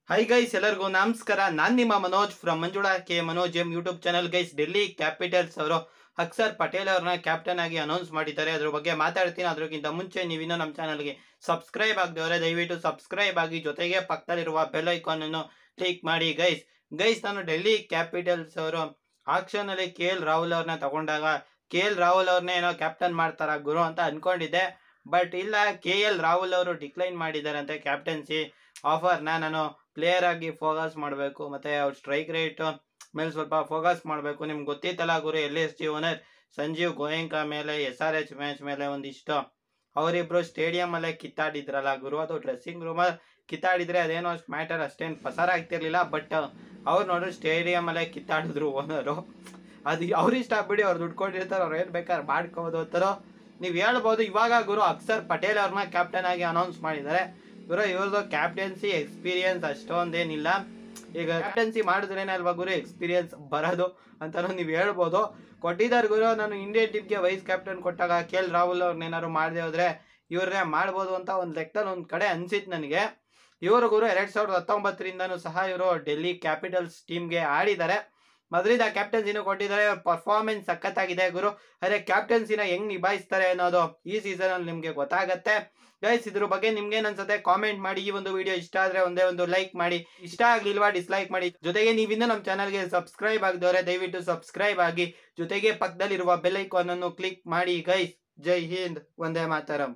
Hi guys, ಎಲ್ಲರಿಗೂ ನಮಸ್ಕಾರ. ನಾನು ನಿಮ್ಮ Manoj from Manjula K Manoj M YouTube channel. Guys, Delhi capitals ಅವರು ಅಕ್ಷರ್ ಪಟೇಲ್ ಅವ್ರನ್ನ ಕ್ಯಾಪ್ಟನ್ ಆಗಿ ಅನೌನ್ಸ್ ಮಾಡಿದ್ದಾರೆ. ಅದ್ರ ಬಗ್ಗೆ ಮಾತಾಡ್ತೀನಿ. ಅದಕ್ಕಿಂತ ಮುಂಚೆ ನೀವಿನ್ನೂ ನಮ್ಮ ಚಾನಲ್ಗೆ ಸಬ್ಸ್ಕ್ರೈಬ್ ಆಗದವರೆ ದಯವಿಟ್ಟು ಸಬ್ಸ್ಕ್ರೈಬ್ ಆಗಿ, ಜೊತೆಗೆ ಪಕ್ಕದಲ್ಲಿರುವ ಬೆಲ್ ಐಕಾನ್ ಅನ್ನು ಕ್ಲಿಕ್ ಮಾಡಿ. ಗೈಸ್, ನಾನು ಡೆಲ್ಲಿ ಕ್ಯಾಪಿಟಲ್ಸ್ ಅವರು ಆಕ್ಷನ್ ಅಲ್ಲಿ KL ರಾಹುಲ್ ಅವ್ರನ್ನ ತಗೊಂಡಾಗ KL ರಾಹುಲ್ ಅವ್ರನ್ನ ಏನೋ ಕ್ಯಾಪ್ಟನ್ ಮಾಡ್ತಾರ ಗುರು ಅಂತ ಅನ್ಕೊಂಡಿದ್ದೆ. ಬಟ್ ಇಲ್ಲ, KL ರಾಹುಲ್ ಅವರು ಡಿಕ್ಲೈನ್ ಮಾಡಿದಾರಂತೆ ಕ್ಯಾಪ್ಟನ್ಸಿ ಆಫರ್ನ. ನಾನು ಪ್ಲೇಯರ್ ಆಗಿ ಫೋಕಸ್ ಮಾಡಬೇಕು, ಮತ್ತೆ ಅವ್ರ ಸ್ಟ್ರೈಕ್ ರೇಟ್ ಮೇಲೆ ಸ್ವಲ್ಪ ಫೋಕಸ್ ಮಾಡಬೇಕು. ನಿಮ್ಗೆ ಗೊತ್ತಿತ್ತಲ್ಲ ಗುರು, LSG ಓನರ್ ಸಂಜೀವ್ ಗೋಯಂಕಾ ಮೇಲೆ SRH ಮ್ಯಾಚ್ ಮೇಲೆ ಒಂದಿಷ್ಟು ಅವರಿಬ್ರು ಸ್ಟೇಡಿಯಂ ಅಲ್ಲೇ ಕಿತ್ತಾಡಿದ್ರಲ್ಲ ಗುರು. ಅದು ಡ್ರೆಸ್ಸಿಂಗ್ ರೂಮಲ್ಲಿ ಕಿತ್ತಾಡಿದ್ರೆ ಅದೇನೋ ಅಷ್ಟು ಮ್ಯಾಟರ್ ಅಷ್ಟೇನು ಪಸಾರ ಆಗ್ತಿರ್ಲಿಲ್ಲ. ಬಟ್ ಅವ್ರು ನೋಡ್ರಿ ಸ್ಟೇಡಿಯಂ ಅಲ್ಲೇ ಕಿತ್ತಾಡಿದ್ರು ಓನರು. ಅದು ಅವ್ರಿಷ್ಟ ಬಿಡಿ, ಅವ್ರು ದುಡ್ಡು ಕೊಟ್ಟಿರ್ತಾರೆ, ಅವ್ರು ಏನು ಬೇಕಾದ್ರೆ ಮಾಡ್ಕೋಬೋದು ಅಂತಾರೋ ನೀವು ಹೇಳ್ಬೋದು. ಇವಾಗ ಗುರು ಅಕ್ಷರ್ ಪಟೇಲ್ ಅವ್ರನ್ನ ಕ್ಯಾಪ್ಟನ್ ಆಗಿ ಅನೌನ್ಸ್ ಮಾಡಿದ್ದಾರೆ ಗುರು. ಇವ್ರದ್ದು ಕ್ಯಾಪ್ಟನ್ಸಿ ಎಕ್ಸ್ಪೀರಿಯನ್ಸ್ ಅಷ್ಟೊಂದೇನಿಲ್ಲ. ಈಗ ಕ್ಯಾಪ್ಟನ್ಸಿ ಮಾಡಿದ್ರೇನೆ ಅಲ್ವಾ ಗುರು ಎಕ್ಸ್ಪೀರಿಯನ್ಸ್ ಬರೋದು ಅಂತಾನು ನೀವು ಹೇಳ್ಬೋದು. ಕೊಟ್ಟಿದ್ದಾರೆ ಗುರು. ನಾನು ಇಂಡಿಯನ್ ಟೀಮ್ಗೆ ವೈಸ್ ಕ್ಯಾಪ್ಟನ್ ಕೊಟ್ಟಾಗ KL ರಾಹುಲ್ ಅವ್ರನ್ನೇನಾದ್ರು ಮಾಡದೆ ಹೋದ್ರೆ ಇವ್ರನ್ನೇ ಮಾಡ್ಬೋದು ಅಂತ ಒಂದು ಲೆಕ್ಕದಲ್ಲಿ ಒಂದು ಕಡೆ ಅನ್ಸಿತ್ತು ನನಗೆ. ಇವರು ಗುರು 2019ರಿಂದನೂ ಸಹ ಇವರು ಡೆಲ್ಲಿ ಕ್ಯಾಪಿಟಲ್ಸ್ ಟೀಮ್ಗೆ ಆಡಿದ್ದಾರೆ. ಮೊದಲಿಂದ ಕ್ಯಾಪ್ಟನ್ಸಿನೂ ಕೊಟ್ಟಿದ್ದಾರೆ. ಅವ್ರ ಪರ್ಫಾರ್ಮೆನ್ಸ್ ಸಖತ್ತಾಗಿದೆ ಗುರು. ಅದೇ ಕ್ಯಾಪ್ಟನ್ಸಿನ ಹೆಂಗ್ ನಿಭಾಯಿಸ್ತಾರೆ ಅನ್ನೋದು ಈ ಸೀಸನ್ ಅಲ್ಲಿ ನಿಮ್ಗೆ ಗೊತ್ತಾಗತ್ತೆ. ಗೈಸ್, ಇದ್ರ ಬಗ್ಗೆ ನಿಮ್ಗೇನ್ ಅನ್ಸುತ್ತೆ ಕಾಮೆಂಟ್ ಮಾಡಿ. ಈ ಒಂದು ವಿಡಿಯೋ ಇಷ್ಟ ಆದ್ರೆ ಒಂದೇ ಒಂದು ಲೈಕ್ ಮಾಡಿ, ಇಷ್ಟ ಆಗ್ಲಿಲ್ವಾ ಡಿಸ್ಲೈಕ್ ಮಾಡಿ. ಜೊತೆಗೆ ನೀವಿನ್ನೂ ನಮ್ಮ ಚಾನಲ್ಗೆ ಸಬ್ಸ್ಕ್ರೈಬ್ ಆಗದವರೆ ದಯವಿಟ್ಟು ಸಬ್ಸ್ಕ್ರೈಬ್ ಆಗಿ, ಜೊತೆಗೆ ಪಕ್ಕದಲ್ಲಿರುವ ಬೆಲ್ ಐಕಾನ್ ಅನ್ನು ಕ್ಲಿಕ್ ಮಾಡಿ. ಗೈಸ್, ಜೈ ಹಿಂದ್, ವಂದೇ ಮಾತರಂ.